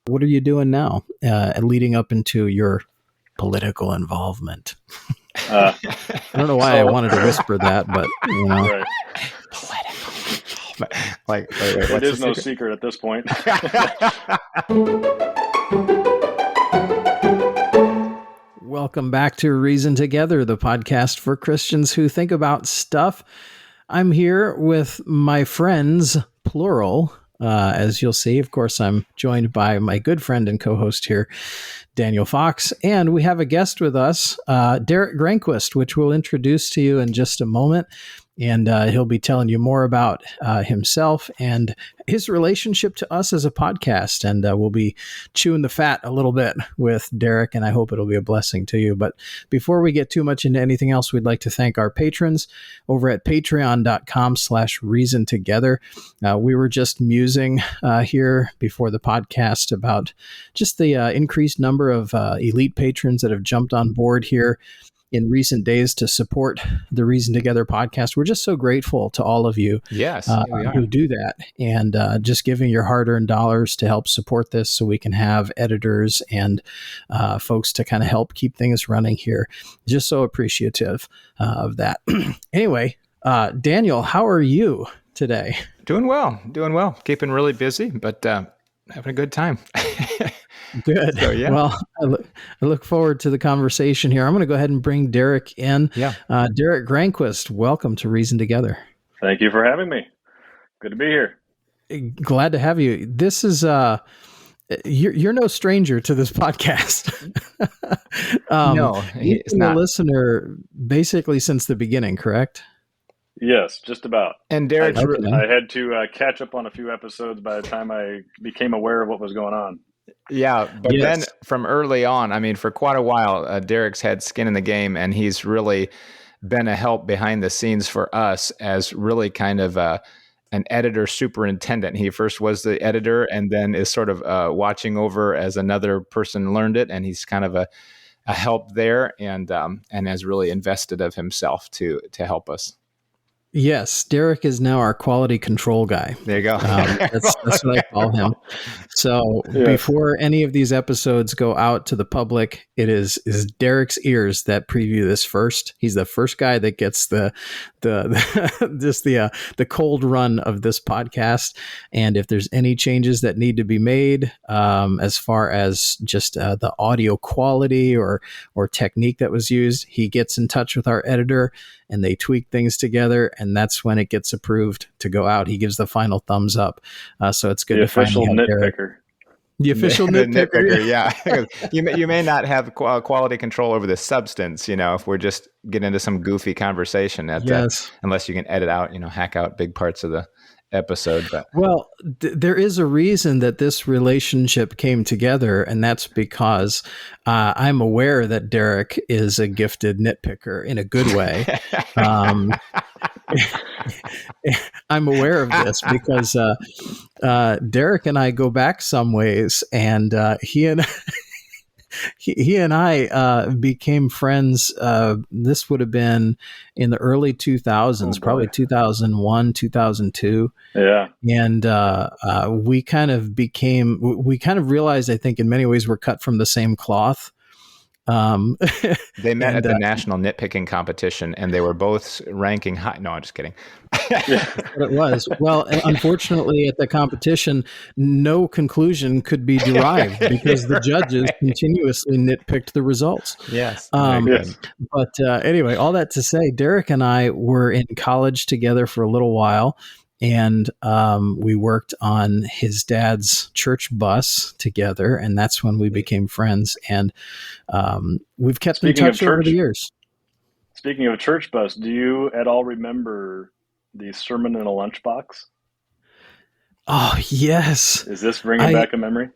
What are you doing now, leading up into your political involvement? I don't know why I wanted to whisper that, but Right. Political. Wait, it is no secret at this point. Welcome back to Reason Together, the podcast for Christians who think about stuff. I'm here with my friends, plural. As you'll see, of course, I'm joined by my good friend and co-host here, Daniel Fox, and we have a guest with us, Derek Granquist, which we'll introduce to you in just a moment. And he'll be telling you more about himself and his relationship to us as a podcast. And we'll be chewing the fat a little bit with Derek, and I hope it'll be a blessing to you. But before we get too much into anything else, we'd like to thank our patrons over at patreon.com/reasontogether. We were just musing here before the podcast about just the increased number of elite patrons that have jumped on board here in recent days to support the Reason Together podcast. We're just so grateful to all of you who do that, and just giving your hard-earned dollars to help support this so we can have editors and folks to kind of help keep things running here. Just so appreciative of that. Anyway, Daniel, how are you today? Doing well. Keeping really busy, but having a good time. Good. So, yeah. Well, I look forward to the conversation here. I'm going to go ahead and bring Derek in. Yeah. Derek Granquist, welcome to Reason Together. Thank you for having me. Good to be here. Glad to have you. This is you're no stranger to this podcast. No, he's not. A listener basically since the beginning, correct? Yes, just about. And Derek, I had to catch up on a few episodes by the time I became aware of what was going on. Yeah, but then from early on, I mean, for quite a while, Derek's had skin in the game, and he's really been a help behind the scenes for us as really kind of an editor superintendent. He first was the editor and then is sort of watching over as another person learned it, and he's kind of a help there and has really invested of himself to help us. Yes, Derek is now our quality control guy. There you go. That's what I call him. So before any of these episodes go out to the public, it is Derek's ears that preview this first. He's the first guy that gets the cold run of this podcast. And if there's any changes that need to be made, as far as just the audio quality or technique that was used, he gets in touch with our editor and they tweak things together, and that's when it gets approved to go out. He gives the final thumbs up. So it's good to finally have Derek. The official nitpicker, yeah. you may not have quality control over the substance, if we're just getting into some goofy conversation. Unless you can edit out, hack out big parts of the episode. But well, there is a reason that this relationship came together, and that's because I'm aware that Derek is a gifted nitpicker in a good way. I'm aware of this because Derek and I go back some ways, and he and I became friends. This would have been in the early 2000s, probably 2001, 2002. Yeah. And we kind of realized, I think in many ways we're cut from the same cloth. They met at the national nitpicking competition, and they were both ranking high. No, I'm just kidding. It was. Well, unfortunately, at the competition, no conclusion could be derived because the judges continuously nitpicked the results. Yes. But anyway, all that to say, Derek and I were in college together for a little while. And we worked on his dad's church bus together, and that's when we became friends. And we've kept in touch over the years. Speaking of a church bus, do you at all remember the sermon in a lunchbox? Oh, yes. Is this bringing back a memory?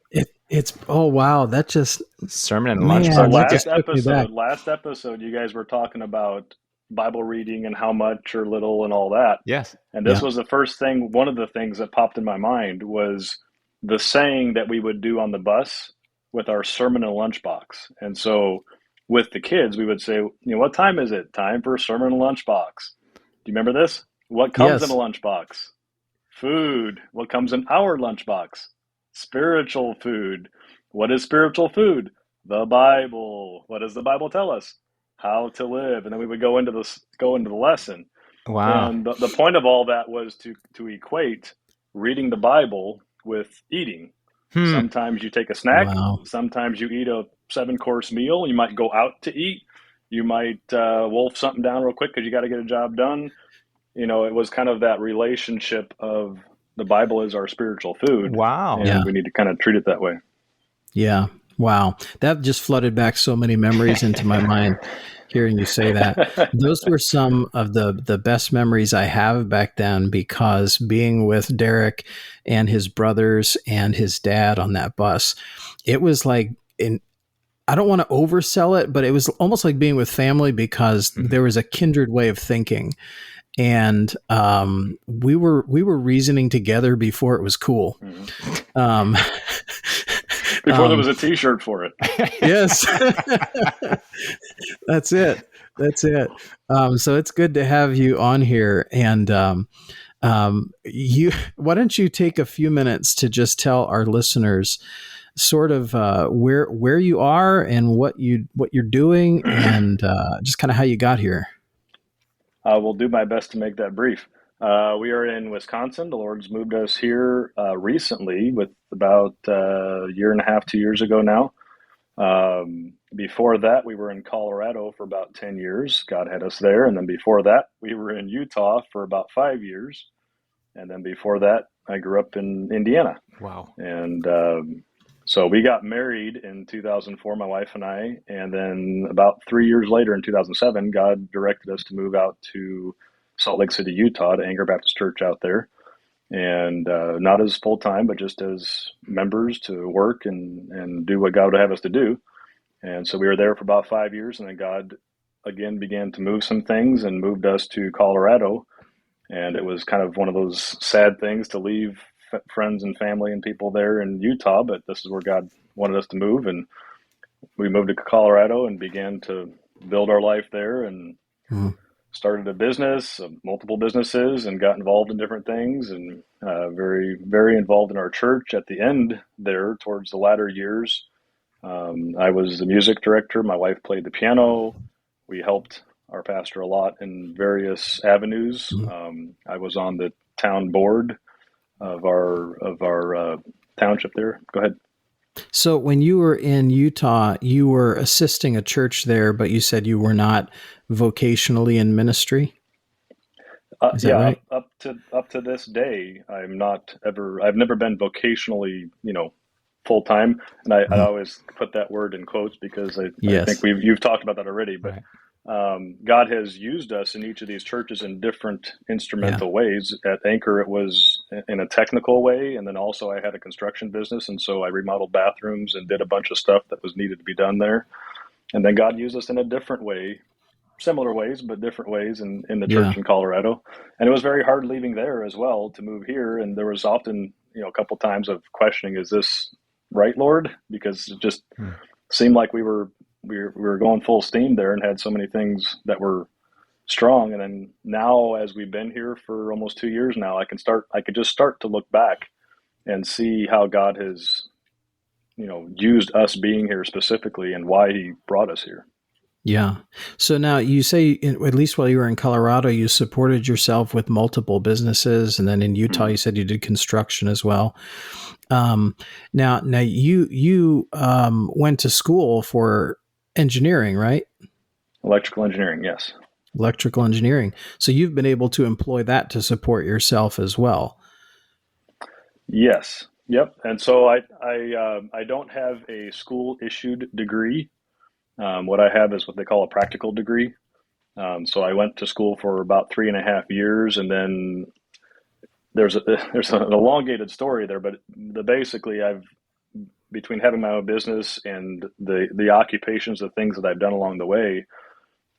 It's oh wow, that just sermon in a lunchbox. Last episode, you guys were talking about Bible reading and how much or little and all that. Yes. And this was the first thing, one of the things that popped in my mind was the saying that we would do on the bus with our sermon in a lunchbox. And so with the kids, we would say, what time is it? Time for sermon in a lunchbox. Do you remember this? What comes in a lunchbox? Food. What comes in our lunchbox? spiritual food. What is spiritual food? The Bible. What does the Bible tell us? How to live. And then we would go into the lesson. Wow. And the point of all that was to equate reading the Bible with eating. Sometimes you take a snack. Wow. Sometimes you eat a 7-course meal. You might go out to eat. You might wolf something down real quick because you got to get a job done. It was kind of that relationship of the Bible is our spiritual food. Wow. And we need to kind of treat it that way. Yeah. Wow. That just flooded back so many memories into my mind hearing you say that. Those were some of the best memories I have back then, because being with Derek and his brothers and his dad on that bus, it was like I don't want to oversell it, but it was almost like being with family, because there was a kindred way of thinking. And we were reasoning together before it was cool. Mm-hmm. Before there was a T-shirt for it. Yes, that's it. So it's good to have you on here. And why don't you take a few minutes to just tell our listeners sort of where you are and what you're doing, and just kind of how you got here. I will do my best to make that brief. We are in Wisconsin. The Lord's moved us here recently, with about a year and a half, 2 years ago now. Before that, we were in Colorado for about 10 years. God had us there. And then before that, we were in Utah for about 5 years. And then before that, I grew up in Indiana. Wow. And so we got married in 2004, my wife and I. And then about 3 years later, in 2007, God directed us to move out to Salt Lake City, Utah, to Anchor Baptist Church out there. And not as full-time, but just as members to work and do what God would have us to do. And so we were there for about 5 years, and then God again began to move some things and moved us to Colorado. And it was kind of one of those sad things to leave friends and family and people there in Utah, but this is where God wanted us to move. And we moved to Colorado and began to build our life there, and started a business, multiple businesses, and got involved in different things, and very, very involved in our church at the end there towards the latter years. I was the music director. My wife played the piano. We helped our pastor a lot in various avenues. I was on the town board of our township there. Go ahead. So when you were in Utah, you were assisting a church there, but you said you were not vocationally in ministry. Is that right? Up to this day, I've never been vocationally, full time. And I always put that word in quotes because I think you've talked about that already, but right. God has used us in each of these churches in different instrumental ways. At Anchor, it was in a technical way. And then also I had a construction business. And so I remodeled bathrooms and did a bunch of stuff that was needed to be done there. And then God used us in a different way, similar ways, but different ways in the church in Colorado. And it was very hard leaving there as well to move here. And there was often, a couple times of questioning, is this right, Lord? Because it just seemed like we were going full steam there and had so many things that were strong. And then now, as we've been here for almost 2 years now, I could just start to look back and see how God has, used us being here specifically and why he brought us here. Yeah. So now you say, at least while you were in Colorado, you supported yourself with multiple businesses. And then in Utah, you said you did construction as well. Now you went to school for engineering, right? Electrical engineering. Yes. Electrical engineering. So you've been able to employ that to support yourself as well. Yes. Yep. And so I don't have a school issued degree. What I have is what they call a practical degree. So I went to school for about 3.5 years, and then there's an elongated story there, but basically between having my own business and the occupations, the things that I've done along the way,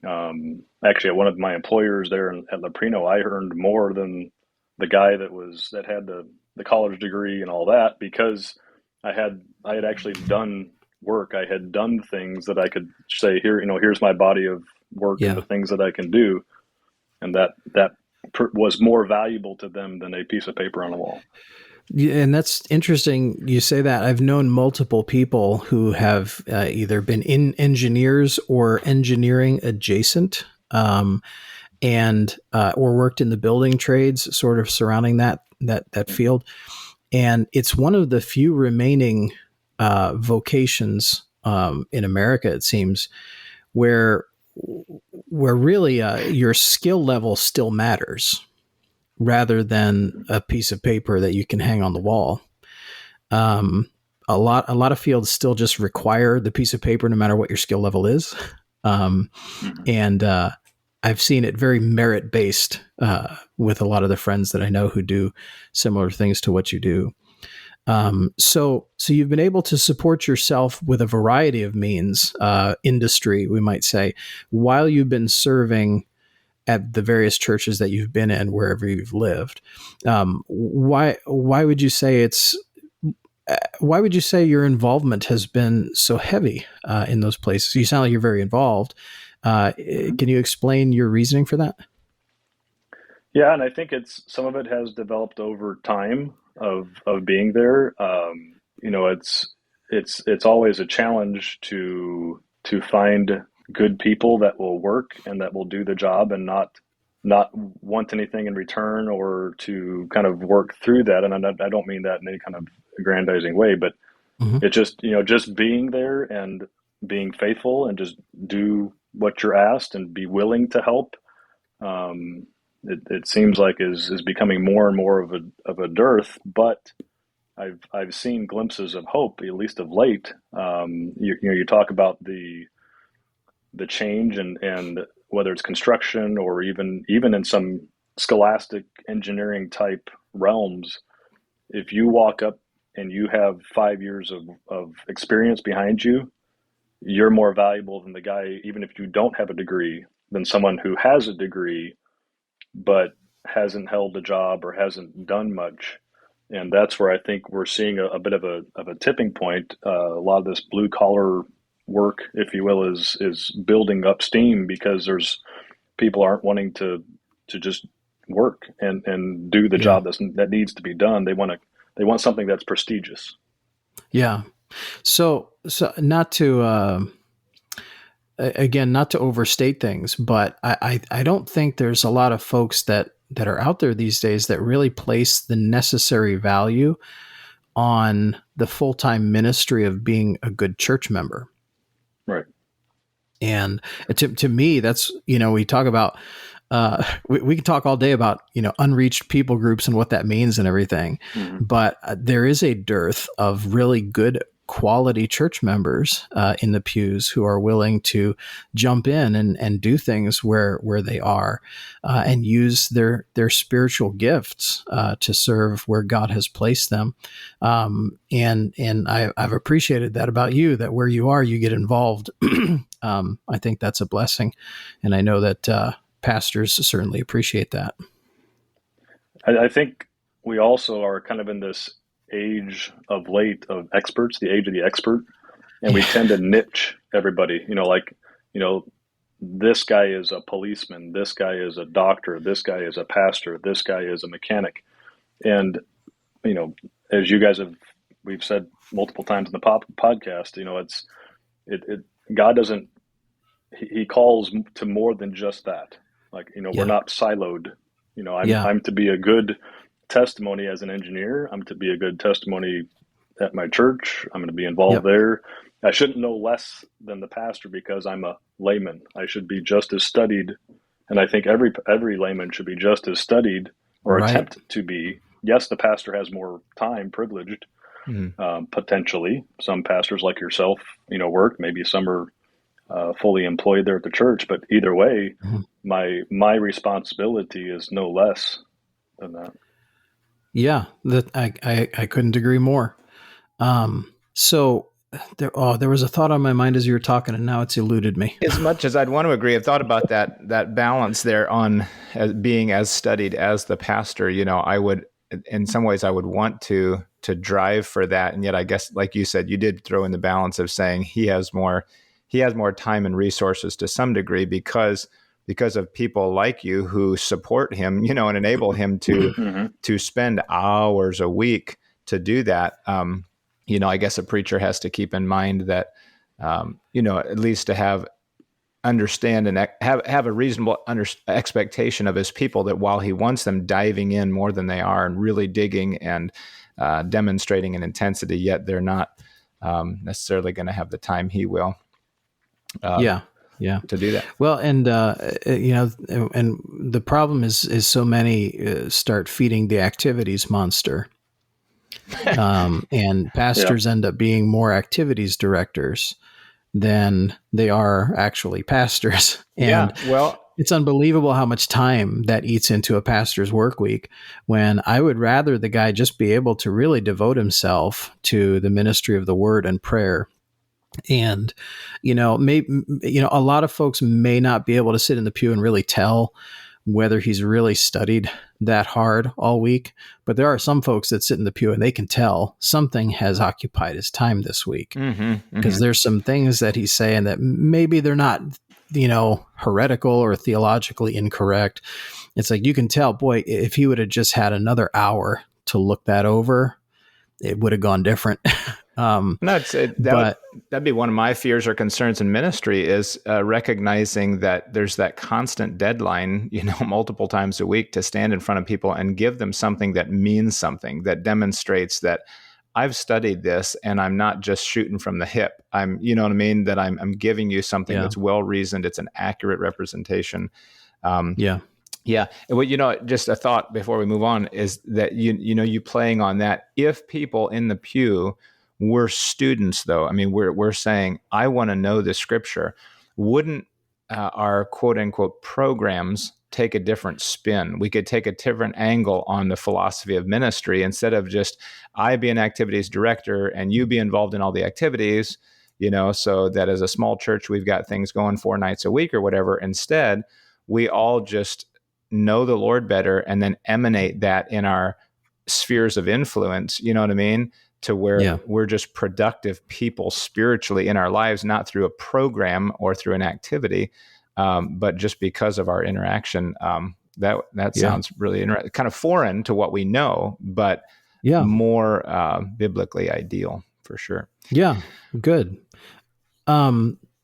actually at one of my employers there at Leprino, I earned more than the guy that had the college degree and all that, because I had actually done work. I had done things that I could say, here's my body of work and the things that I can do. And that was more valuable to them than a piece of paper on a wall. And that's interesting you say that. I've known multiple people who have either been in engineers or engineering adjacent, and or worked in the building trades, sort of surrounding that field. And it's one of the few remaining vocations in America, it seems, where really your skill level still matters, rather than a piece of paper that you can hang on the wall. A lot of fields still just require the piece of paper, no matter what your skill level is. And I've seen it very merit based with a lot of the friends that I know who do similar things to what you do. So you've been able to support yourself with a variety of means, industry, we might say, while you've been serving at the various churches that you've been in, wherever you've lived. Why would you say why would you say your involvement has been so heavy in those places? You sound like you're very involved. Can you explain your reasoning for that? Yeah, and I think some of it has developed over time of being there. It's always a challenge to find good people that will work and that will do the job and not want anything in return, or to kind of work through that. And I don't mean that in any kind of aggrandizing way, but it just just being there and being faithful and just do what you're asked and be willing to help. It seems like is becoming more and more of a dearth, but I've seen glimpses of hope, at least of late. You talk about the change, and whether it's construction or even in some scholastic engineering type realms, if you walk up and you have 5 years of experience behind you, you're more valuable than the guy, even if you don't have a degree, than someone who has a degree but hasn't held a job or hasn't done much. And that's where I think we're seeing a bit of a tipping point. A lot of this blue collar work, if you will, is building up steam, because people aren't wanting to just work and do the job that needs to be done. They want something that's prestigious. Yeah. So not to again, not to overstate things, but I don't think there's a lot of folks that are out there these days that really place the necessary value on the full-time ministry of being a good church member. Right. And to me, that's, we talk about, we can talk all day about, unreached people groups and what that means and everything. Mm-hmm. But there is a dearth of really good quality church members in the pews who are willing to jump in and do things where they are, and use their spiritual gifts to serve where God has placed them. And I've appreciated that about you, that where you are, you get involved. I think that's a blessing. And I know that pastors certainly appreciate that. I think we also are kind of in this age of late of experts, the age of the expert, and we tend to niche everybody. This guy is a policeman, this guy is a doctor, this guy is a pastor, this guy is a mechanic. And as you guys we've said multiple times in the podcast, God doesn't, he calls to more than just that. We're not siloed. I'm to be a good testimony as an engineer. I'm to be a good testimony at my church. I'm going to be involved there. I shouldn't know less than the pastor because I'm a layman. I should be just as studied. And I think every layman should be just as studied, or attempt to be. Yes, the pastor has more time, privileged, potentially. Some pastors like yourself, work. Maybe some are fully employed there at the church. But either way, my responsibility is no less than that. Yeah, that I couldn't agree more. So there was a thought on my mind as you were talking, and now it's eluded me. As much as I'd want to agree, I've thought about that balance there on being as studied as the pastor. I would, in some ways, I would want to drive for that, and yet I guess, like you said, you did throw in the balance of saying he has more time and resources to some degree because of people like you who support him, and enable him to spend hours a week to do that. I guess a preacher has to keep in mind that, at least to understand and have a reasonable expectation of his people, that while he wants them diving in more than they are and really digging and demonstrating an intensity, yet they're not necessarily going to have the time he will. Yeah. To do that. Well, and and the problem is so many start feeding the activities monster, and pastors end up being more activities directors than they are actually pastors. And it's unbelievable how much time that eats into a pastor's work week, when I would rather the guy just be able to really devote himself to the ministry of the word and prayer. And, a lot of folks may not be able to sit in the pew and really tell whether he's really studied that hard all week. But there are some folks that sit in the pew and they can tell something has occupied his time this week, because there's some things that he's saying that maybe they're not, heretical or theologically incorrect. It's like, you can tell, boy, if he would have just had another hour to look that over, it would have gone different. That'd be one of my fears or concerns in ministry, is recognizing that there's that constant deadline, multiple times a week, to stand in front of people and give them something that means something, that demonstrates that I've studied this and I'm not just shooting from the hip. That I'm giving you something that's well reasoned. It's an accurate representation. Yeah. Well, just a thought before we move on is that, you playing on that. If people in the pew were students, though, we're saying, I want to know the scripture, wouldn't our quote unquote programs take a different spin? We could take a different angle on the philosophy of ministry. Instead of just I be an activities director and you be involved in all the activities, so that as a small church, we've got things going 4 nights a week or whatever. Instead, we all just know the Lord better and then emanate that in our spheres of influence, to where we're just productive people spiritually in our lives, not through a program or through an activity, but just because of our interaction. That sounds really interesting, kind of foreign to what we know, but more biblically ideal for sure. Yeah, good.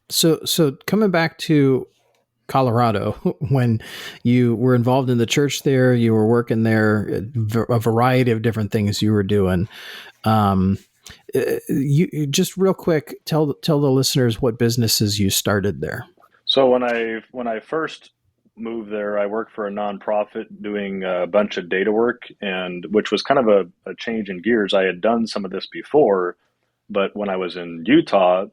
So coming back to Colorado, when you were involved in the church there, you were working there, a variety of different things you were doing. You just real quick, tell the listeners what businesses you started there. So when I first moved there, I worked for a nonprofit doing a bunch of data work, and which was kind of a change in gears. I had done some of this before, but when I was in Utah,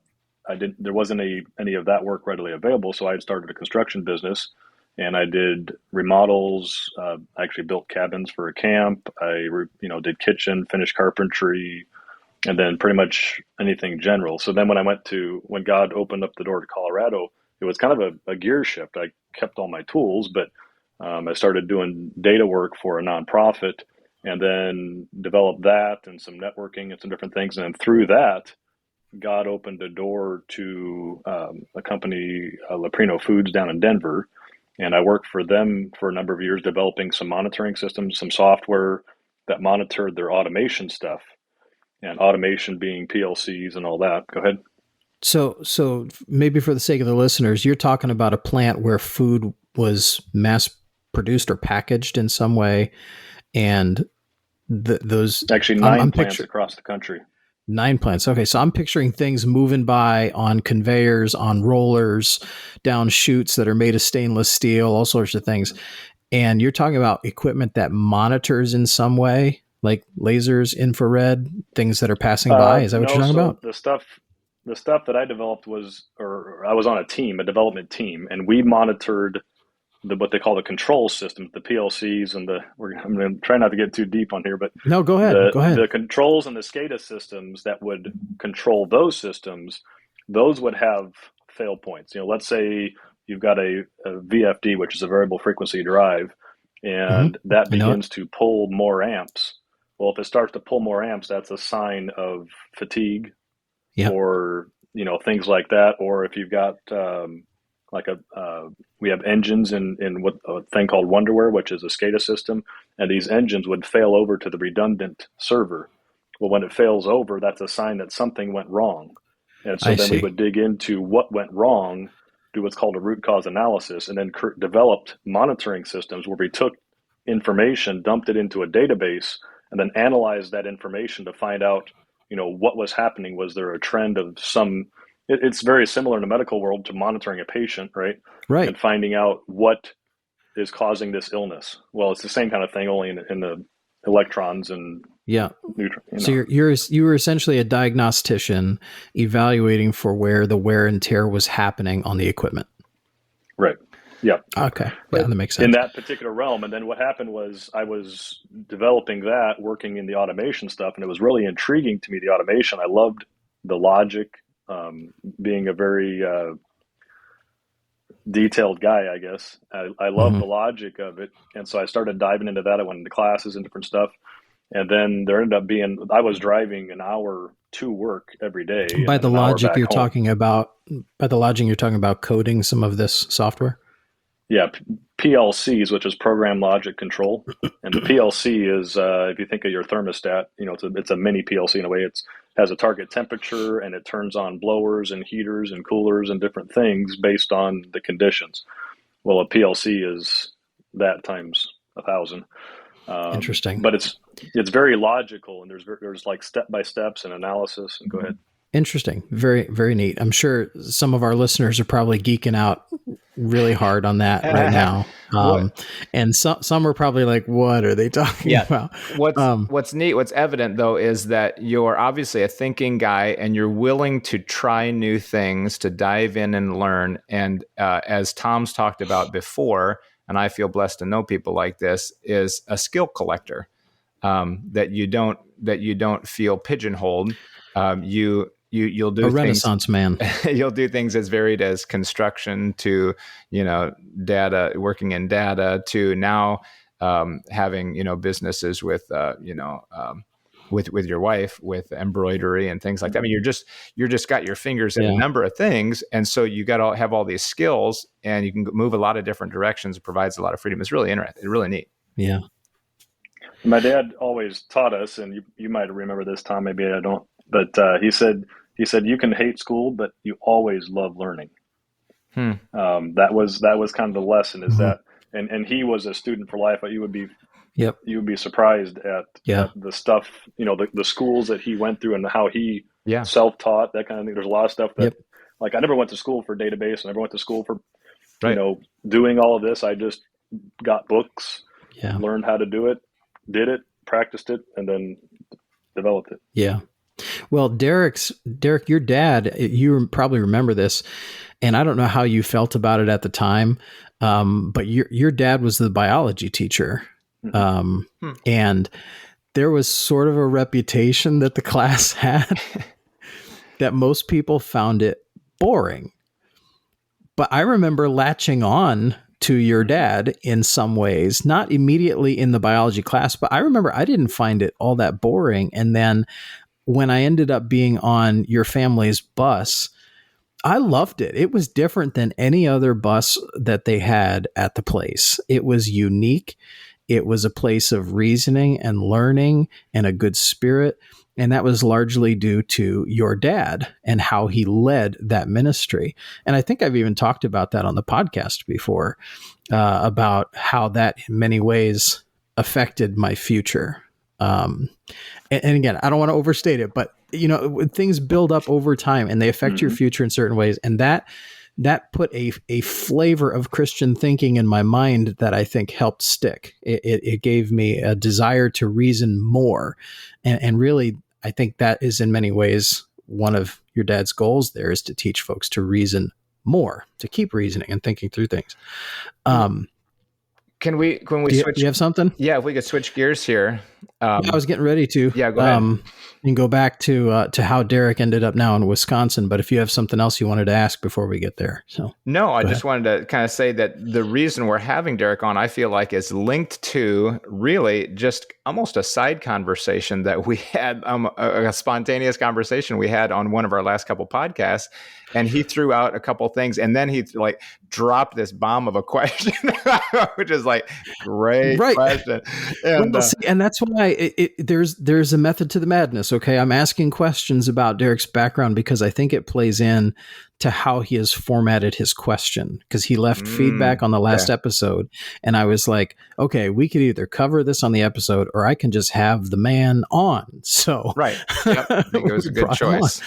there wasn't any of that work readily available. So I had started a construction business, and I did remodels. I actually built cabins for a camp. I did kitchen, finished carpentry, and then pretty much anything general. So then when God opened up the door to Colorado, it was kind of a gear shift. I kept all my tools, but I started doing data work for a nonprofit, and then developed that and some networking and some different things. And then through that, God opened a door to a company, Leprino Foods, down in Denver. And I worked for them for a number of years, developing some monitoring systems, some software that monitored their automation stuff, and automation being PLCs and all that. Go ahead. So maybe for the sake of the listeners, you're talking about a plant where food was mass produced or packaged in some way. And those actually 9 plants across the country. 9 plants. Okay. So I'm picturing things moving by on conveyors, on rollers, down chutes that are made of stainless steel, all sorts of things. And you're talking about equipment that monitors in some way, like lasers, infrared, things that are passing by. Is that what you're talking about? The stuff that I developed I was on a development team, and we monitored what they call the control systems, the PLCs, and I'm going to try not to get too deep on here, but no, go ahead. The controls and the SCADA systems that would control those systems, those would have fail points. Let's say you've got a VFD, which is a variable frequency drive, and that begins to pull more amps. Well, if it starts to pull more amps, that's a sign of fatigue, or things like that. Or if you've got we have engines in what a thing called Wonderware, which is a SCADA system, and these engines would fail over to the redundant server. Well, when it fails over, that's a sign that something went wrong. And so then we would dig into what went wrong, do what's called a root cause analysis, and then developed monitoring systems where we took information, dumped it into a database, and then analyzed that information to find out, what was happening. Was there a trend of some? It's very similar in the medical world to monitoring a patient, right? Right. And finding out what is causing this illness. Well, it's the same kind of thing, only in the electrons and neutrons. So you were essentially a diagnostician evaluating for where the wear and tear was happening on the equipment. Right. Yeah. Okay. Yeah, that makes sense. In that particular realm. And then what happened was I was developing that, working in the automation stuff, and it was really intriguing to me, the automation. I loved the logic, being a very detailed guy, I guess. I love the logic of it. And so I started diving into that. I went into classes and different stuff. And then there ended up being, I was driving an hour to work every day. By the logic you're talking about coding some of this software? Yeah, PLCs, which is program logic control. And the PLC is, if you think of your thermostat, it's a mini PLC in a way. It has a target temperature, and it turns on blowers and heaters and coolers and different things based on the conditions. Well, a PLC is that times 1,000. Interesting. But it's very logical, and there's like step by steps and analysis. And go ahead. Interesting. Very, very neat. I'm sure some of our listeners are probably geeking out really hard on that right now. And some are probably like, what are they talking about? What's neat, what's evident though, is that you're obviously a thinking guy and you're willing to try new things, to dive in and learn. And as Tom's talked about before, and I feel blessed to know people like this, is a skill collector, that you don't feel pigeonholed. You'll do a Renaissance man. You'll do things as varied as construction to, data, working in data, to now having, businesses with, with your wife, with embroidery and things like that. I mean, you're just got your fingers in a number of things. And so you got to have all these skills, and you can move a lot of different directions. It provides a lot of freedom. It's really interesting. It's really neat. Yeah. My dad always taught us, and you might remember this, Tom, maybe I don't, but he said, you can hate school, but you always love learning. That was kind of the lesson, is that, and he was a student for life. You would be surprised at the stuff, the schools that he went through and how he self-taught, that kind of thing. There's a lot of stuff that, like, I never went to school for database. I never went to school for, doing all of this. I just got books, learned how to do it, did it, practiced it, and then developed it. Yeah. Well, Derek, your dad, you probably remember this, and I don't know how you felt about it at the time, but your dad was the biology teacher, and there was sort of a reputation that the class had that most people found it boring. But I remember latching on to your dad in some ways, not immediately in the biology class, but I remember I didn't find it all that boring. And then when I ended up being on your family's bus, I loved it. It was different than any other bus that they had at the place. It was unique. It was a place of reasoning and learning and a good spirit. And that was largely due to your dad and how he led that ministry. And I think I've even talked about that on the podcast before, about how that in many ways affected my future. And again, I don't want to overstate it, but things build up over time and they affect your future in certain ways. And that put a flavor of Christian thinking in my mind that I think helped stick. It gave me a desire to reason more. And really, I think that is in many ways one of your dad's goals there, is to teach folks to reason more, to keep reasoning and thinking through things. Can we switch? Do you have something? Yeah, if we could switch gears here. I was getting ready to. Yeah, go ahead. And go back to how Derek ended up now in Wisconsin. But if you have something else you wanted to ask before we get there. No, I just wanted to kind of say that the reason we're having Derek on, I feel like, is linked to really just almost a side conversation that we had, a spontaneous conversation we had on one of our last couple podcasts. And he threw out a couple things, and then he dropped this bomb of a question, which is great question. And that's why there's a method to the madness. Okay, I'm asking questions about Derek's background because I think it plays in to how he has formatted his question, because he left feedback on the last episode, and I was like, okay, we could either cover this on the episode or I can just have the man on. So right, yep. I think it was a good choice.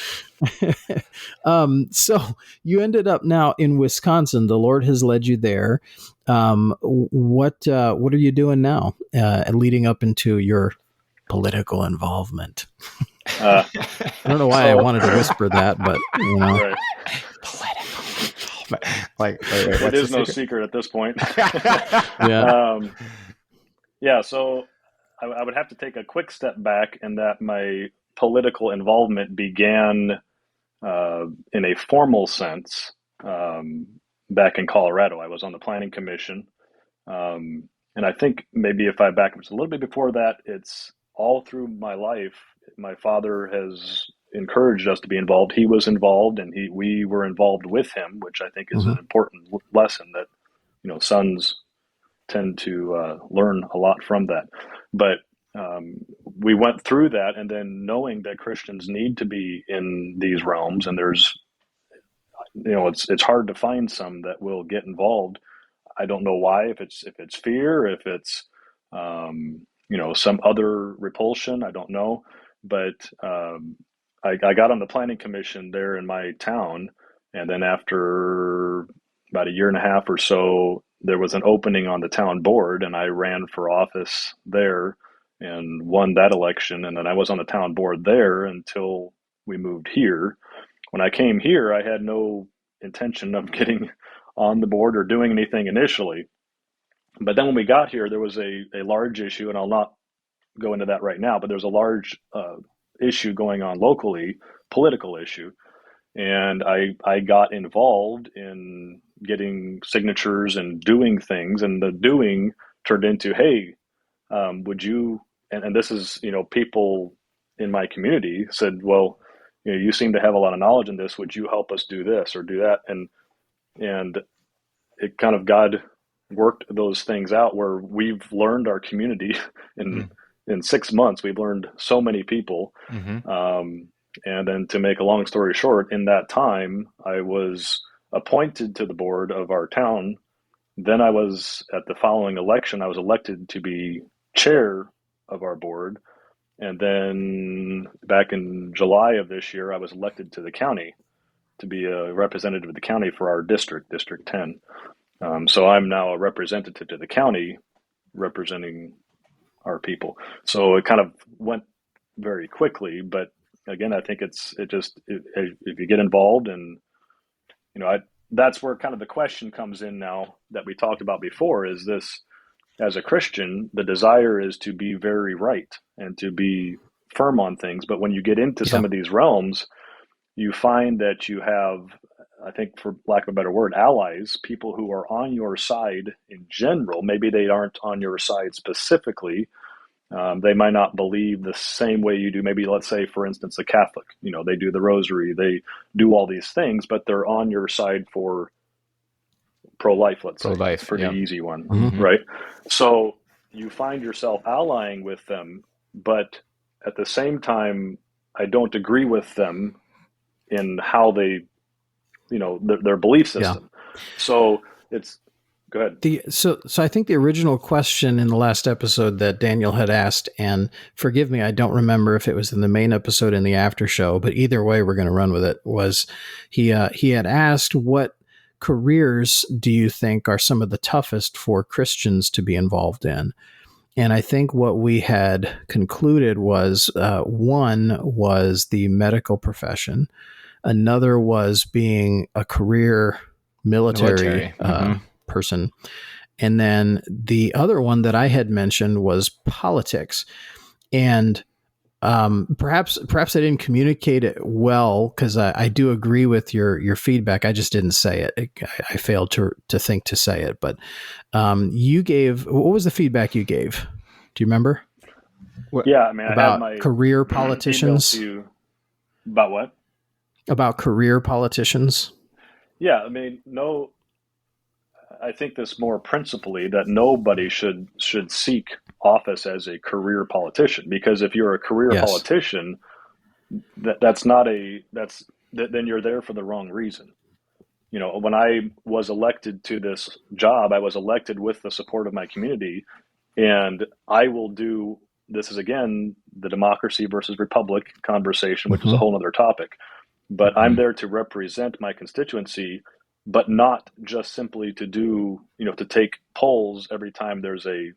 So you ended up now in Wisconsin. The Lord has led you there. What are you doing now, leading up into your political involvement? I don't know why I wanted to whisper that, but you know. Right. Political. Like, wait, it is no secret at this point. So I would have to take a quick step back in that my political involvement began in a formal sense back in Colorado. I was on the Planning Commission. And I think maybe if I back up just a little bit before that, it's all through my life. My father has encouraged us to be involved. He was involved, and we were involved with him, which I think is an important lesson that, you know, sons tend to learn a lot from that. But we went through that, and then knowing that Christians need to be in these realms, and there's, you know, it's hard to find some that will get involved. I don't know why, if it's fear, if it's you know, some other repulsion, I don't know. But I got on the Planning Commission there in my town, and then after about a year and a half or so, there was an opening on the town board, and I ran for office there and won that election. And then I was on the town board there until we moved here. When I came here, I had no intention of getting on the board or doing anything initially. But then when we got here, there was a large issue, and I'll not go into that right now, but there's a large issue going on locally, political issue. And I got involved in getting signatures and doing things, and the doing turned into, hey, would you, and this is, you know, people in my community said, well, you know, you seem to have a lot of knowledge in this. Would you help us do this or do that? And it kind of, God worked those things out where we've learned our community in 6 months. We've learned so many people. And then, to make a long story short, in that time, I was appointed to the board of our town. Then I was, at the following election, I was elected to be chair of our board. And then back in July of this year, I was elected to the county to be a representative of the county for our district, District 10. So I'm now a representative to the county representing our people. So it kind of went very quickly, but again, I think if you get involved, and, you know, that's where kind of the question comes in now that we talked about before, is this, as a Christian, the desire is to be very right and to be firm on things. But when you get into some of these realms, you find that you have, I think, for lack of a better word, allies, people who are on your side in general. Maybe they aren't on your side specifically. They might not believe the same way you do. Maybe, let's say, for instance, a Catholic, you know, they do the rosary, they do all these things, but they're on your side for pro-life, let's say. It's a pretty easy one, right? So you find yourself allying with them, but at the same time, I don't agree with them in how they, you know, their belief system. So it's, go ahead. So I think the original question in the last episode that Daniel had asked, and forgive me, I don't remember if it was in the main episode in the after show, but either way, we're going to run with it, was he had asked, what careers do you think are some of the toughest for Christians to be involved in? And I think what we had concluded was, one was the medical profession. Another was being a career military. Person. And then the other one that I had mentioned was politics. And perhaps I didn't communicate it well, because I do agree with your feedback. I just didn't say it. I failed to think to say it. But you gave, what was the feedback you gave? Do you remember? Yeah, I mean, about I had my career politicians. About what? About career politicians. Yeah, I mean, I think this more principally, that nobody should seek office as a career politician, because if you're a career politician, then you're there for the wrong reason. When I was elected to this job, I was elected with the support of my community, and I will do, this is again the democracy versus republic conversation, which is a whole other topic, but I'm there to represent my constituency, but not just simply to do, to take polls every time there's a,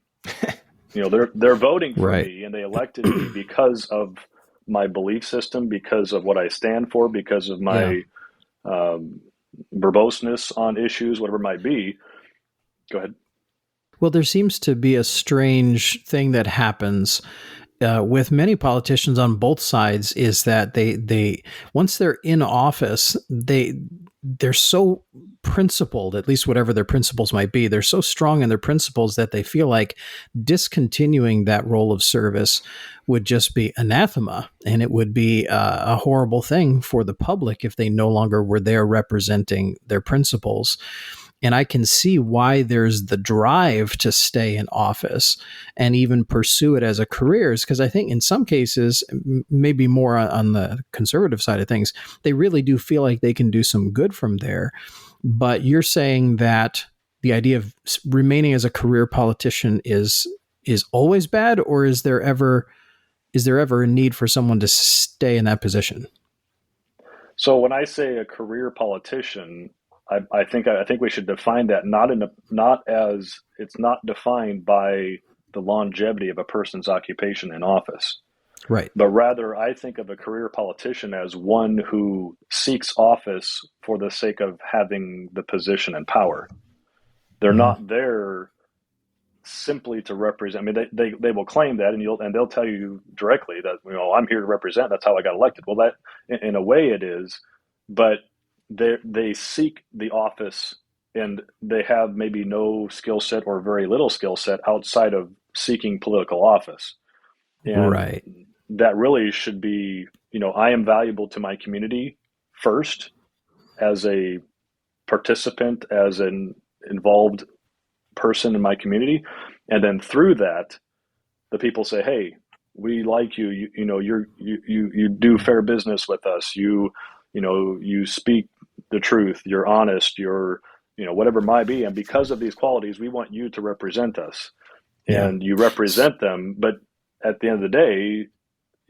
they're voting for me, and they elected me because of my belief system, because of what I stand for, because of my verboseness on issues, whatever it might be. Go ahead. Well, there seems to be a strange thing that happens with many politicians on both sides, is that they once they're in office, they're so principled, at least whatever their principles might be, they're so strong in their principles that they feel like discontinuing that role of service would just be anathema, and it would be a horrible thing for the public if they no longer were there representing their principles. And I can see why there's the drive to stay in office and even pursue it as a career, because I think in some cases, maybe more on the conservative side of things, they really do feel like they can do some good from there. But you're saying that the idea of remaining as a career politician is always bad, or is there ever a need for someone to stay in that position? So when I say a career politician, I think we should define that not as it's not defined by the longevity of a person's occupation in office. Right. But rather, I think of a career politician as one who seeks office for the sake of having the position and power. They're not there simply to represent. I mean, they will claim that, and they'll tell you directly that, I'm here to represent. That's how I got elected. Well, that in a way it is, but they seek the office, and they have maybe no skill set or very little skill set outside of seeking political office. And right. That really should be, I am valuable to my community first as a participant, as an involved person in my community. And then through that, the people say, hey, we like you, you do fair business with us. You speak the truth, you're honest, you're, whatever it might be. And because of these qualities, we want you to represent us. And you represent them. But at the end of the day,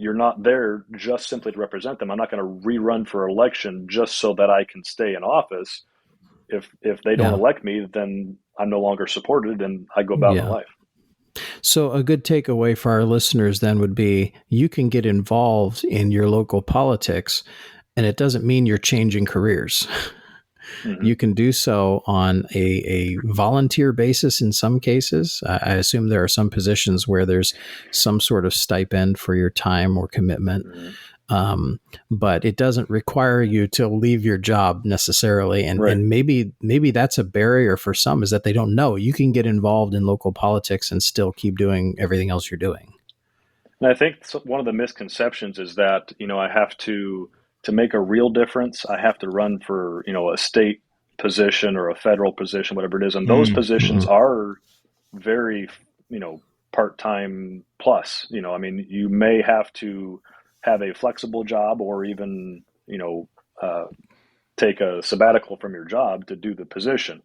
you're not there just simply to represent them. I'm not going to rerun for election just so that I can stay in office. If they don't elect me, then I'm no longer supported, and I go about my life. So a good takeaway for our listeners then would be, you can get involved in your local politics, and it doesn't mean you're changing careers. Mm-hmm. You can do so on a volunteer basis in some cases. I assume there are some positions where there's some sort of stipend for your time or commitment. Mm-hmm. But it doesn't require you to leave your job necessarily. And, and maybe that's a barrier for some, is that they don't know you can get involved in local politics and still keep doing everything else you're doing. And I think one of the misconceptions is that, I have to make a real difference, I have to run for, a state position or a federal position, whatever it is. And those positions are very, part-time plus, you may have to have a flexible job, or even, take a sabbatical from your job to do the position.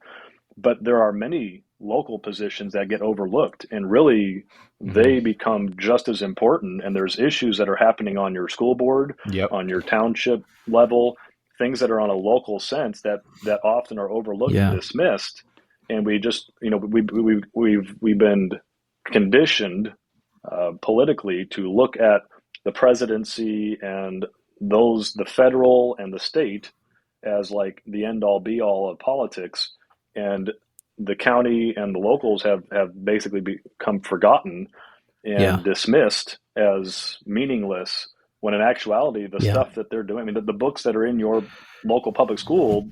But there are many local positions that get overlooked, and really they become just as important. And there's issues that are happening on your school board, on your township level, things that are on a local sense that often are overlooked and dismissed. And we just, we've been conditioned politically to look at the presidency and the federal and the state as like the end all be all of politics. And the county and the locals have basically become forgotten and dismissed as meaningless, when in actuality, the stuff that they're doing, the books that are in your local public school,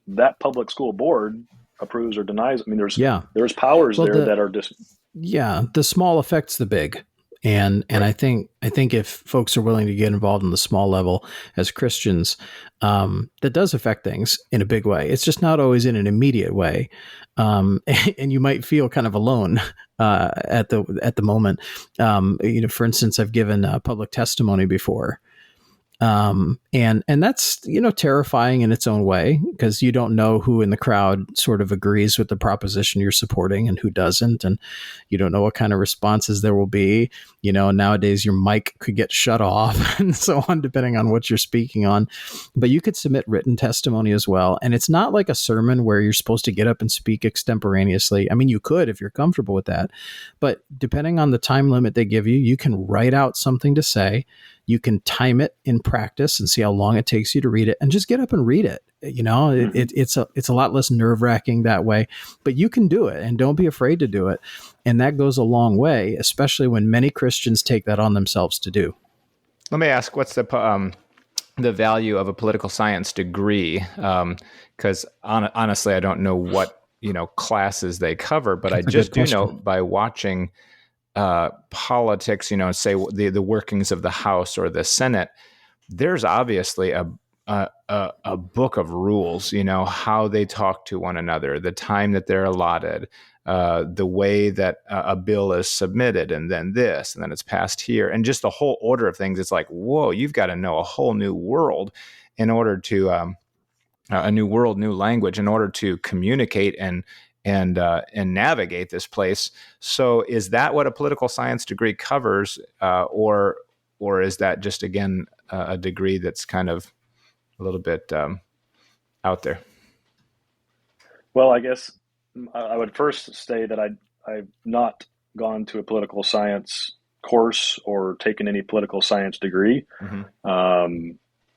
that public school board approves or denies. There's powers that are just... Yeah, the small affects the big. And I think if folks are willing to get involved in the small level as Christians, that does affect things in a big way. It's just not always in an immediate way, and you might feel kind of alone at the moment. For instance, I've given public testimony before. And that's, terrifying in its own way, because you don't know who in the crowd sort of agrees with the proposition you're supporting and who doesn't. And you don't know what kind of responses there will be. Nowadays your mic could get shut off and so on, depending on what you're speaking on. But you could submit written testimony as well. And it's not like a sermon where you're supposed to get up and speak extemporaneously. I mean, you could if you're comfortable with that. But depending on the time limit they give you, you can write out something to say. You can time it in practice and see how long it takes you to read it, and just get up and read it. It's a lot less nerve-wracking that way, but you can do it, and don't be afraid to do it. And that goes a long way, especially when many Christians take that on themselves to do. Let me ask, what's the value of a political science degree? Because honestly, I don't know what classes they cover, but I just do know by watching politics, say the workings of the House or the Senate, there's obviously a book of rules, how they talk to one another, the time that they're allotted, the way that a bill is submitted, and then this, and then it's passed here, and just the whole order of things. It's like, whoa, you've got to know a whole new world in order to a new world, new language in order to communicate and navigate this place. So is that what a political science degree covers, or is that just, again, a degree that's kind of a little bit out there? Well, I guess I would first say that I've not gone to a political science course or taken any political science degree. Mm-hmm.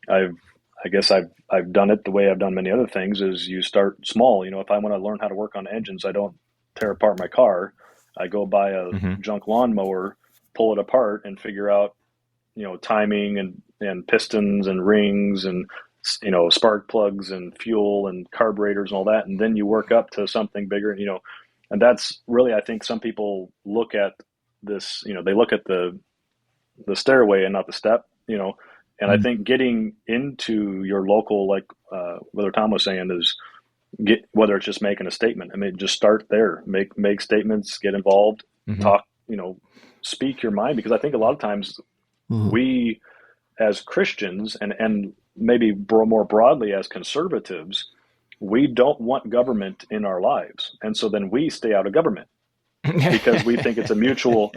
I guess I've done it the way I've done many other things, is you start small. If I want to learn how to work on engines, I don't tear apart my car. I go buy a junk lawnmower, pull it apart, and figure out, timing and pistons and rings and, spark plugs and fuel and carburetors and all that. And then you work up to something bigger, and that's really, I think some people look at this, they look at the stairway and not the step, and I think getting into your local, like Brother Tom was saying, is whether it's just making a statement. I mean, just start there, make statements, get involved, talk, speak your mind, because I think a lot of times we as Christians and maybe more broadly as conservatives, we don't want government in our lives. And so then we stay out of government because we think it's a mutual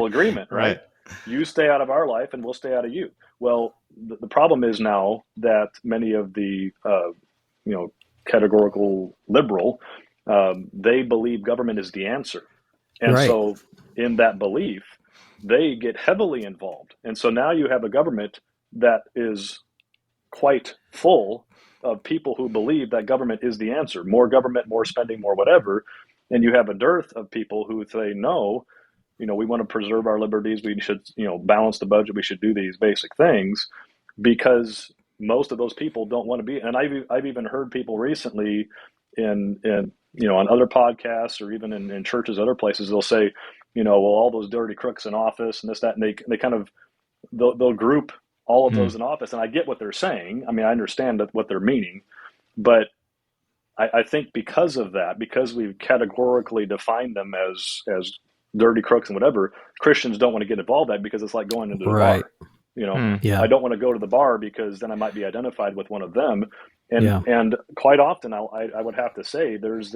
agreement, right? You stay out of our life and we'll stay out of you. Well, the problem is now that many of the, categorical liberal, they believe government is the answer. And so in that belief, they get heavily involved. And so now you have a government that is quite full of people who believe that government is the answer. More government, more spending, more whatever. And you have a dearth of people who say, no, we want to preserve our liberties. We should, balance the budget. We should do these basic things, because most of those people don't want to be. And I've even heard people recently in on other podcasts or even in churches, other places, they'll say, well, all those dirty crooks in office and this, that, and they kind of, they'll group all of those in office. And I get what they're saying. I mean, I understand what they're meaning, but I think because of that, because we've categorically defined them as dirty crooks and whatever, Christians don't want to get involved in that, because it's like going into the bar. I don't want to go to the bar because then I might be identified with one of them. And quite often I would have to say there's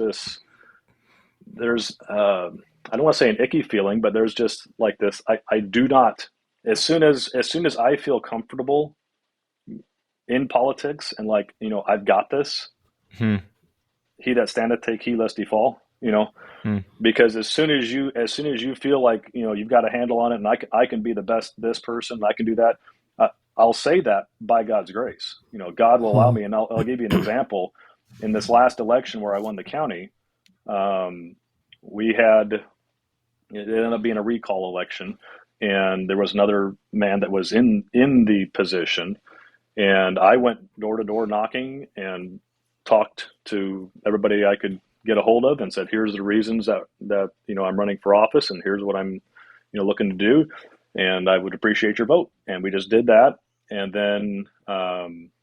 I don't want to say an icky feeling, but there's just like this, I do not, as soon as I feel comfortable in politics and like, I've got this, he that standeth take heed lest he fall, because as soon as you feel like, you've got a handle on it and I can be the best, this person, I can do that. I'll say that by God's grace, God will allow me. And I'll give you an example. In this last election where I won the county, it ended up being a recall election, and there was another man that was in the position, and I went door to door knocking and talked to everybody I could get a hold of and said, here's the reasons that I'm running for office, and here's what I'm looking to do, and I would appreciate your vote. And we just did that. And then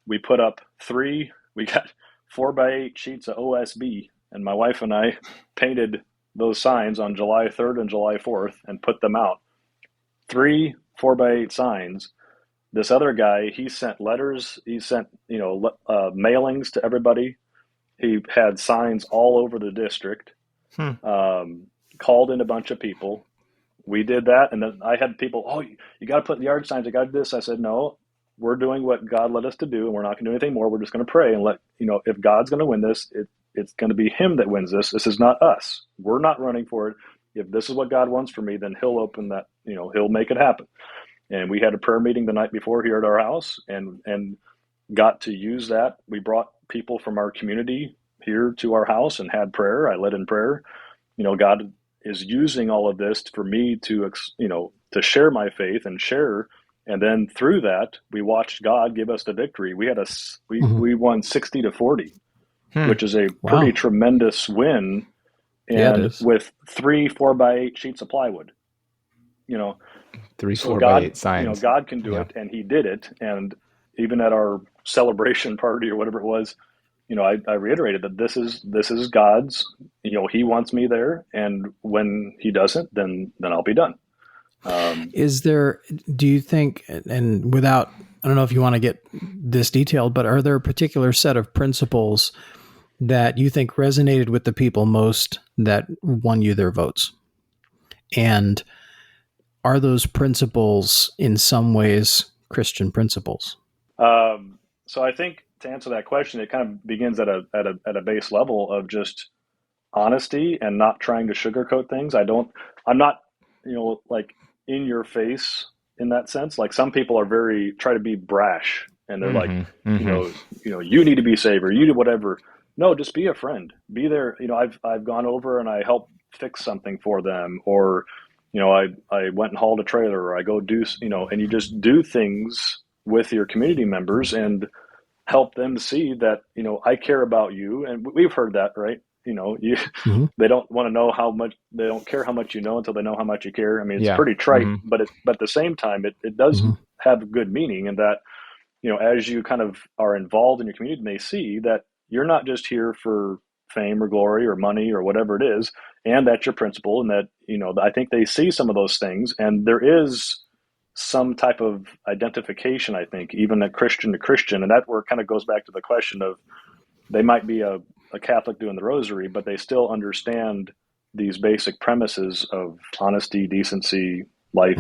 we put up we got 4x8 sheets of OSB, and my wife and I painted those signs on July 3rd and July 4th and put them out. 3 4x8 signs. This other guy, he sent letters, he sent, mailings to everybody. He had signs all over the district, called in a bunch of people. We did that. And then I had people, you got to put yard signs. I got to do this. I said, no, we're doing what God led us to do, and we're not going to do anything more. We're just going to pray and if God's going to win this, it's going to be him that wins this. This is not us. We're not running for it. If this is what God wants for me, then he'll open that, he'll make it happen. And we had a prayer meeting the night before here at our house and got to use that. We brought people from our community here to our house and had prayer. I led in prayer. God is using all of this for me to share my faith and share. And then through that, we watched God give us the victory. We had we won 60-40, which is a pretty tremendous win. And with 3 4x8 sheets of plywood, 3 so 4x8 signs. God can do it, and he did it. And even at our celebration party or whatever it was, I reiterated that this is God's, he wants me there. And when he doesn't, then I'll be done. Do you think, and without, I don't know if you want to get this detailed, but are there a particular set of principles that you think resonated with the people most that won you their votes? And are those principles in some ways Christian principles? So I think to answer that question, it kind of begins at a base level of just honesty and not trying to sugarcoat things. I'm not, like in your face in that sense. Like some people are try to be brash, and they're you need to be saved, or you do whatever. No, just be a friend. Be there. I've gone over and I help fix something for them, or I went and hauled a trailer, or I go do, and you just do things with your community members and help them see that, I care about you. And we've heard that, right? They don't want to know they don't care how much you know until they know how much you care. I mean, it's pretty trite, but at the same time, it does have good meaning in that, as you kind of are involved in your community, they see that you're not just here for fame or glory or money or whatever it is, and that's your principle. And that, I think they see some of those things, and there is some type of identification, I think, even a Christian to Christian. And that where it kind of goes back to the question of, they might be a Catholic doing the rosary, but they still understand these basic premises of honesty, decency, life,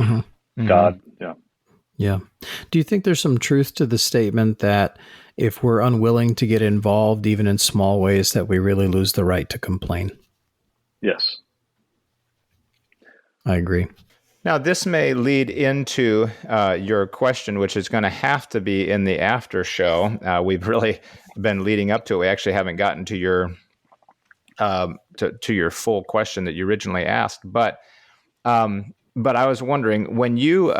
God. Yeah. Yeah. Do you think there's some truth to the statement that if we're unwilling to get involved, even in small ways, that we really lose the right to complain? Yes. I agree. Now, this may lead into your question, which is going to have to be in the after show. We've really been leading up to it. We actually haven't gotten to your to your full question that you originally asked. But I was wondering, when you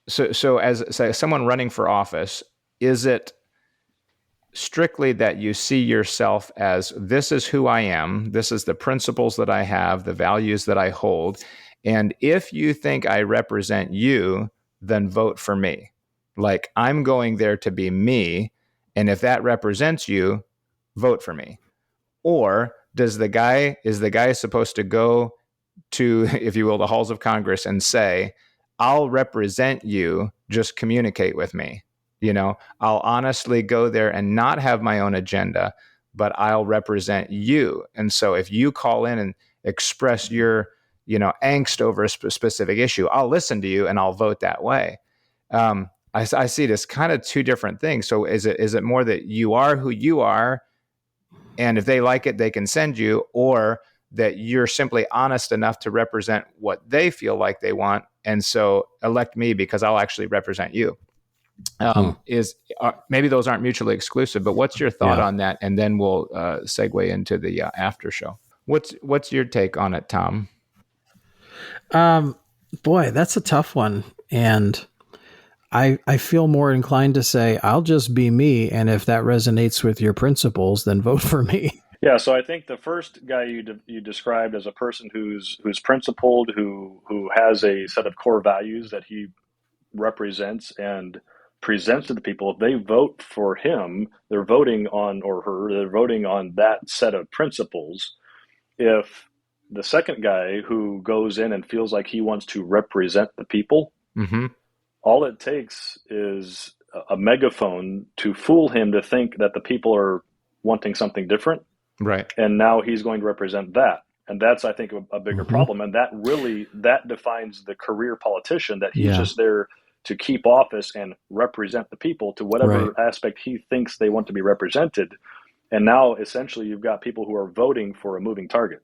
so as someone running for office, is it strictly that you see yourself as, this is who I am, this is the principles that I have, the values that I hold, and if you think I represent you, then vote for me? Like, I'm going there to be me, and if that represents you, vote for me. Or is the guy supposed to go to, if you will, the halls of Congress and say, I'll represent you, just communicate with me? I'll honestly go there and not have my own agenda, but I'll represent you. And so if you call in and express your, angst over a specific issue, I'll listen to you and I'll vote that way. I see it as kind of two different things. So is it more that you are who you are, and if they like it, they can send you, or that you're simply honest enough to represent what they feel like they want, and so elect me because I'll actually represent you? Maybe those aren't mutually exclusive, but what's your thought on that? And then we'll segue into the after show. What's your take on it, Tom? Boy, that's a tough one. And I feel more inclined to say, I'll just be me. And if that resonates with your principles, then vote for me. Yeah, so I think the first guy you described as a person who's principled, who has a set of core values that he represents and presents to the people. If they vote for him, they're voting on, or her, they're voting on that set of principles. If the second guy who goes in and feels like he wants to represent the people, Mm-hmm. all it takes is a megaphone to fool him to think that the people are wanting something different. Right. And now he's going to represent that. And that's, I think, a bigger problem. And that defines the career politician, that he's just there to keep office and represent the people to whatever aspect he thinks they want to be represented. And now essentially you've got people who are voting for a moving target.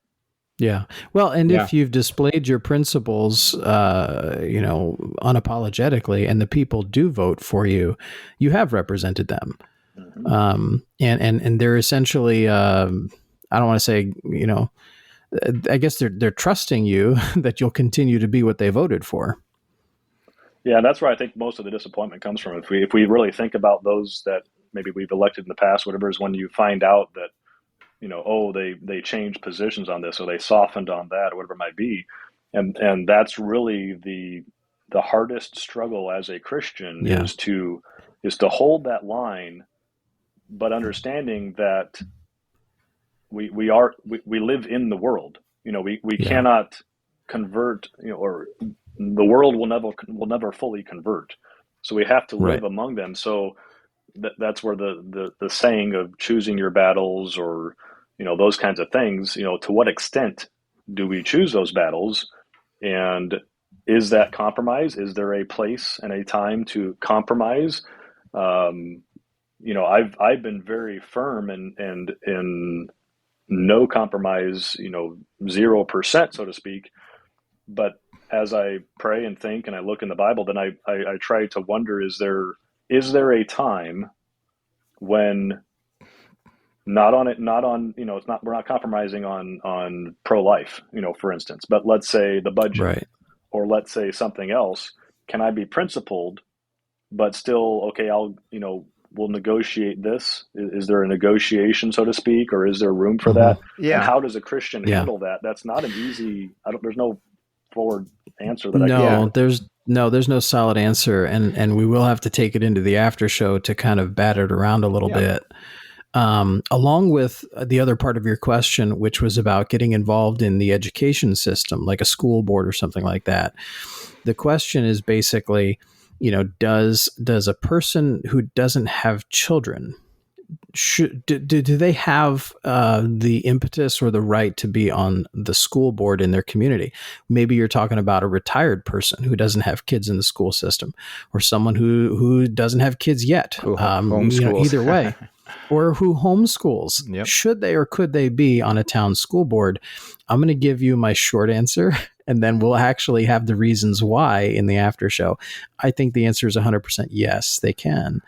Yeah. Well, and if you've displayed your principles, unapologetically, and the people do vote for you, you have represented them. Mm-hmm. And they're essentially, I don't want to say, I guess they're trusting you that you'll continue to be what they voted for. Yeah, and that's where I think most of the disappointment comes from. If we really think about those that maybe we've elected in the past, whatever, is when you find out that, they changed positions on this, or they softened on that, or whatever it might be. And that's really the hardest struggle as a Christian, is to hold that line, but understanding that we live in the world. We cannot convert, or the world will never fully convert. So we have to live among them. So that's where the saying of choosing your battles, or those kinds of things, to what extent do we choose those battles, and is that compromise? Is there a place and a time to compromise? I've been very firm and in no compromise, 0%, so to speak. But as I pray and think and I look in the Bible, then I try to wonder, is there a time when we're not compromising on pro-life, for instance, but let's say the budget, or let's say something else. Can I be principled, but still, okay, we'll negotiate this? Is there a negotiation, so to speak, or is there room for that? Yeah. And how does a Christian handle that? That's not an easy, there's no forward answer that there's no solid answer. And we will have to take it into the after show to kind of bat it around a little bit. Along with the other part of your question, which was about getting involved in the education system, like a school board or something like that. The question is basically, does a person who doesn't have children, do they have the impetus or the right to be on the school board in their community? Maybe you're talking about a retired person who doesn't have kids in the school system, or someone who doesn't have kids yet. Either way. Or who homeschools. Yep. Should they or could they be on a town school board? I'm going to give you my short answer, and then we'll actually have the reasons why in the after show. I think the answer is 100% yes, they can.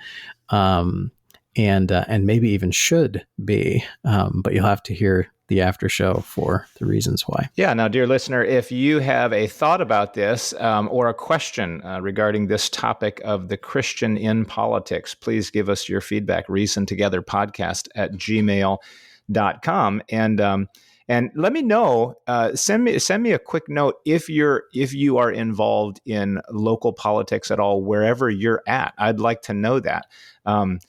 And maybe even should be, but you'll have to hear the after show for the reasons why. Yeah. Now, dear listener, if you have a thought about this or a question regarding this topic of the Christian in politics, please give us your feedback. reasontogetherpodcast@gmail.com. And let me know, send me a quick note if you are involved in local politics at all, wherever you're at. I'd like to know that. And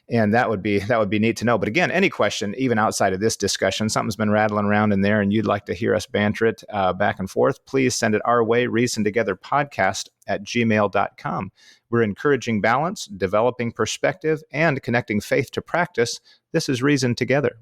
that would be neat to know. But again, any question, even outside of this discussion, something's been rattling around in there and you'd like to hear us banter it back and forth, please send it our way, reasontogetherpodcast@gmail.com. We're encouraging balance, developing perspective, and connecting faith to practice. This is Reason Together.